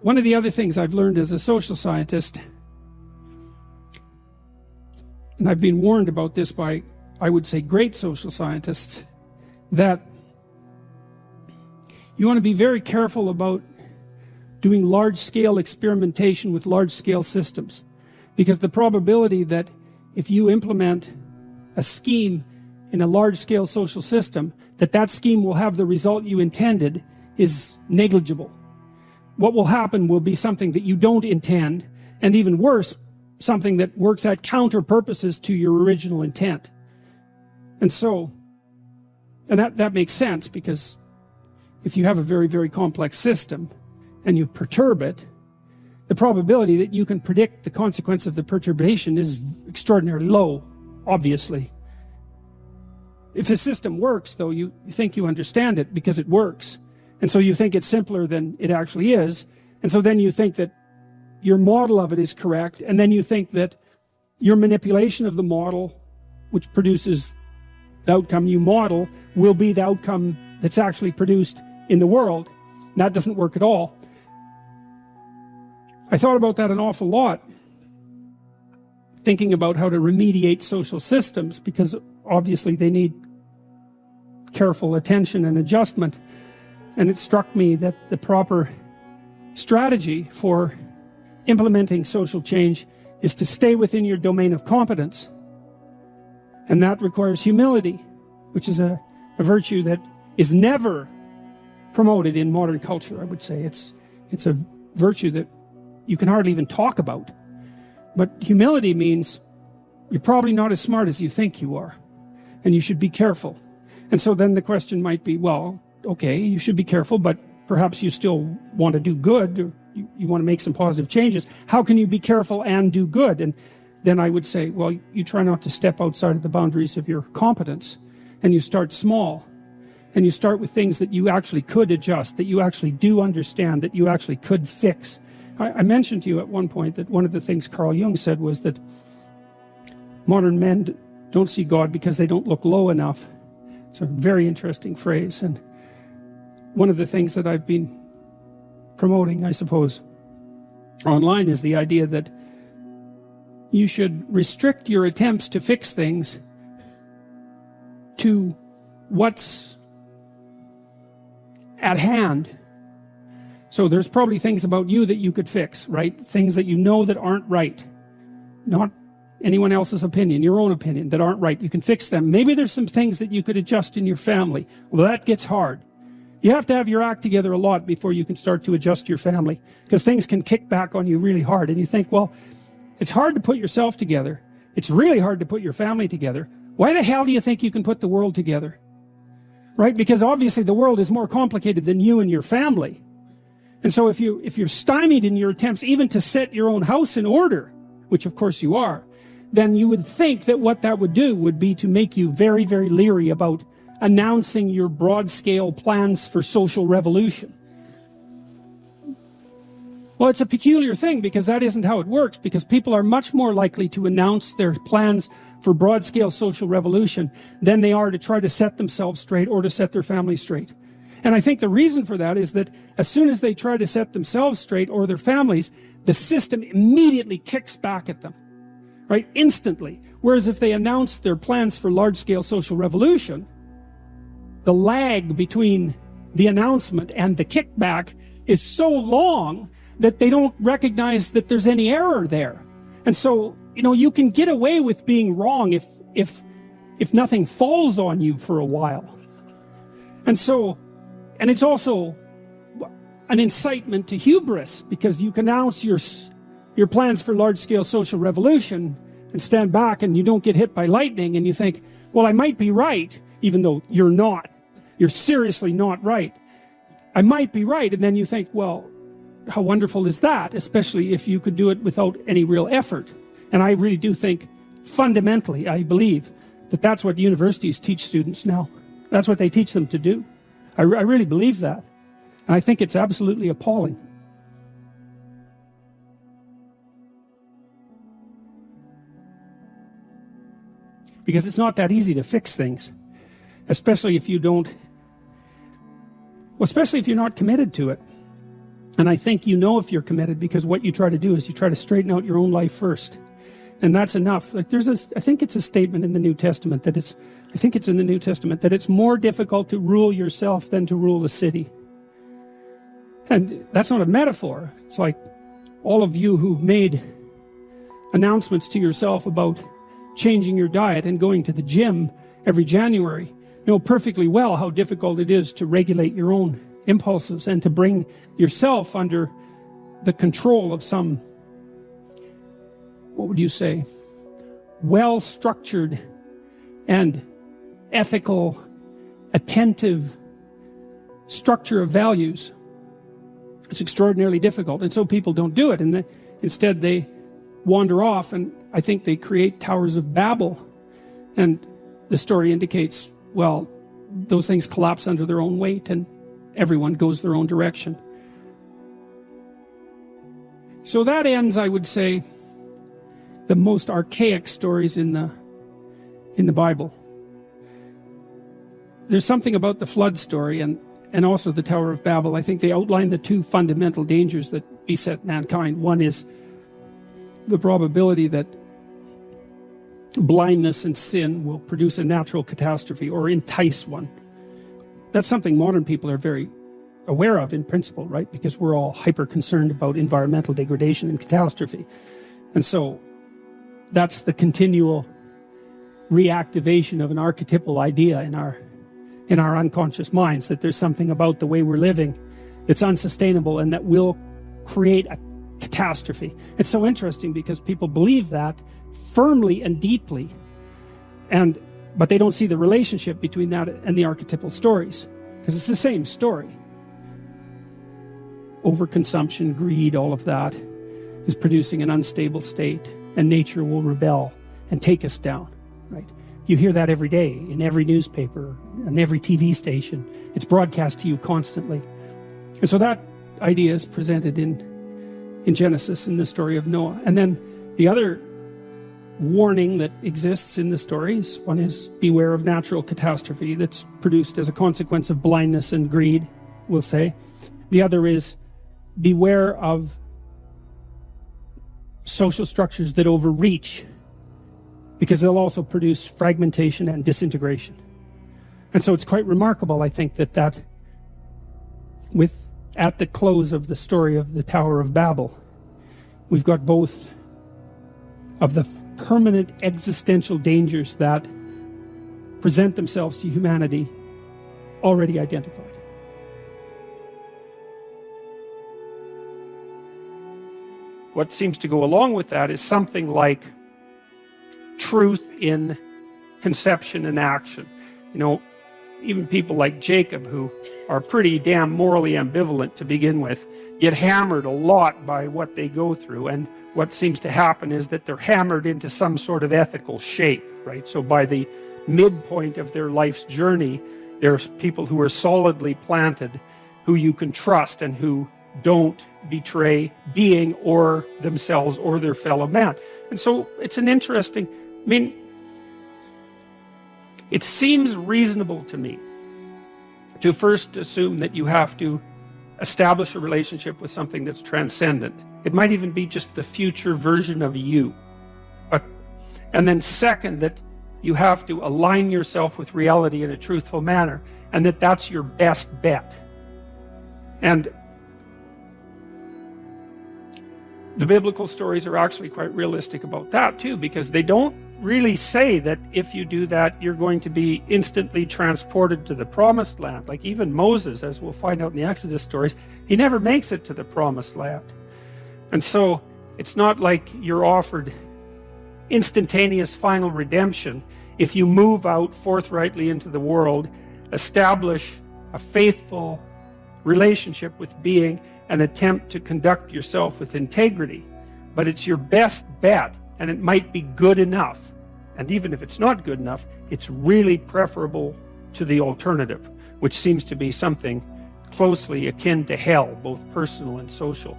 one of the other things I've learned as a social scientist, and I've been warned about this by, I would say, great social scientists, that you want to be very careful about doing large-scale experimentation with large-scale systems, because the probability that if you implement a scheme in a large-scale social system, that scheme will have the result you intended is negligible. What will happen will be something that you don't intend, and even worse, something that works at counter purposes to your original intent. And so, and that makes sense, because if you have a very, very complex system and you perturb it, the probability that you can predict the consequence of the perturbation is extraordinarily low, obviously. If a system works, though, you think you understand it because it works. And so you think it's simpler than it actually is. And so then you think that your model of it is correct. And then you think that your manipulation of the model, which produces the outcome you model, will be the outcome that's actually produced in the world. And that doesn't work at all. I thought about that an awful lot, thinking about how to remediate social systems, because obviously they need careful attention and adjustment. And it struck me that the proper strategy for implementing social change is to stay within your domain of competence. And that requires humility, which is a virtue that is never promoted in modern culture, I would say. It's a virtue that you can hardly even talk about. But humility means you're probably not as smart as you think you are, and you should be careful. And so then the question might be, well, okay, you should be careful, but perhaps you still want to do good, or you want to make some positive changes. How can you be careful and do good? And then I would say, well, you try not to step outside of the boundaries of your competence, and you start small, and you start with things that you actually could adjust, that you actually do understand, that you actually could fix. I mentioned to you at one point that one of the things Carl Jung said was that modern men don't see God because they don't look low enough. It's a very interesting phrase, and one of the things that I've been promoting, I suppose, online is the idea that you should restrict your attempts to fix things to what's at hand. So there's probably things about you that you could fix, right? Things that you know that aren't right. Not anyone else's opinion, your own opinion, that aren't right. You can fix them. Maybe there's some things that you could adjust in your family. Well, that gets hard. You have to have your act together a lot before you can start to adjust your family, because things can kick back on you really hard. And you think, well, it's hard to put yourself together. It's really hard to put your family together. Why the hell do you think you can put the world together? Right? Because obviously the world is more complicated than you and your family. And so if you're stymied in your attempts even to set your own house in order, which of course you are, then you would think that what that would do would be to make you very, very leery about announcing your broad-scale plans for social revolution. Well, it's a peculiar thing, because that isn't how it works, because people are much more likely to announce their plans for broad-scale social revolution than they are to try to set themselves straight or to set their family straight. And I think the reason for that is that as soon as they try to set themselves straight or their families, the system immediately kicks back at them, right? Instantly. Whereas if they announce their plans for large-scale social revolution, the lag between the announcement and the kickback is so long that they don't recognize that there's any error there. And so, you can get away with being wrong if nothing falls on you for a while. And it's also an incitement to hubris, because you can announce your plans for large-scale social revolution and stand back and you don't get hit by lightning, and you think, well, I might be right, even though you're not. You're seriously not right. I might be right. And then you think, well, how wonderful is that, especially if you could do it without any real effort. And I really do think, fundamentally, I believe that that's what universities teach students now. That's what they teach them to do. I really believe that. And I think it's absolutely appalling. Because it's not that easy to fix things, especially if you don't, well, especially if you're not committed to it. And I think you know if you're committed, because what you try to do is you try to straighten out your own life first. And that's enough. Like I think it's a statement in the New Testament that it's more difficult to rule yourself than to rule a city. And that's not a metaphor. It's like all of you who've made announcements to yourself about changing your diet and going to the gym every January know perfectly well how difficult it is to regulate your own impulses and to bring yourself under the control of some, what would you say, well-structured and ethical, attentive structure of values. It's extraordinarily difficult, and so people don't do it, and instead they wander off, and I think they create towers of Babel. And the story indicates, well, those things collapse under their own weight and everyone goes their own direction. So that ends, I would say, the most archaic stories in the Bible. There's something about the flood story and also the Tower of Babel. I think they outline the two fundamental dangers that beset mankind. One is the probability that blindness and sin will produce a natural catastrophe or entice one. That's something modern people are very aware of in principle, right? Because we're all hyper concerned about environmental degradation and catastrophe. And so that's the continual reactivation of an archetypal idea in our unconscious minds, that there's something about the way we're living that's unsustainable and that will create a catastrophe. It's so interesting because people believe that firmly and deeply, but they don't see the relationship between that and the archetypal stories, because it's the same story. Overconsumption, greed, all of that is producing an unstable state, and nature will rebel and take us down, right? You hear that every day in every newspaper and every TV station. It's broadcast to you constantly. And so that idea is presented in Genesis, in the story of Noah. And then the other warning that exists in the stories, one is beware of natural catastrophe that's produced as a consequence of blindness and greed, we'll say. The other is beware of social structures that overreach, because they'll also produce fragmentation and disintegration. And so it's quite remarkable, I think, that at the close of the story of the Tower of Babel, we've got both of the permanent existential dangers that present themselves to humanity already identified. What seems to go along with that is something like truth in conception and action. You know, even people like Jacob, who are pretty damn morally ambivalent to begin with, get hammered a lot by what they go through. And what seems to happen is that they're hammered into some sort of ethical shape, right? So by the midpoint of their life's journey, there's people who are solidly planted, who you can trust and who don't betray being or themselves or their fellow man. And so it's an interesting, it seems reasonable to me to first assume that you have to establish a relationship with something that's transcendent. It might even be just the future version of you. And then second, that you have to align yourself with reality in a truthful manner, and that's your best bet. And the biblical stories are actually quite realistic about that too, because they don't really say that if you do that, you're going to be instantly transported to the promised land. Like even Moses, as we'll find out in the Exodus stories, he never makes it to the promised land. And so it's not like you're offered instantaneous final redemption if you move out forthrightly into the world, establish a faithful relationship with being, and attempt to conduct yourself with integrity. But it's your best bet, and it might be good enough. And even if it's not good enough, it's really preferable to the alternative, which seems to be something closely akin to hell, both personal and social.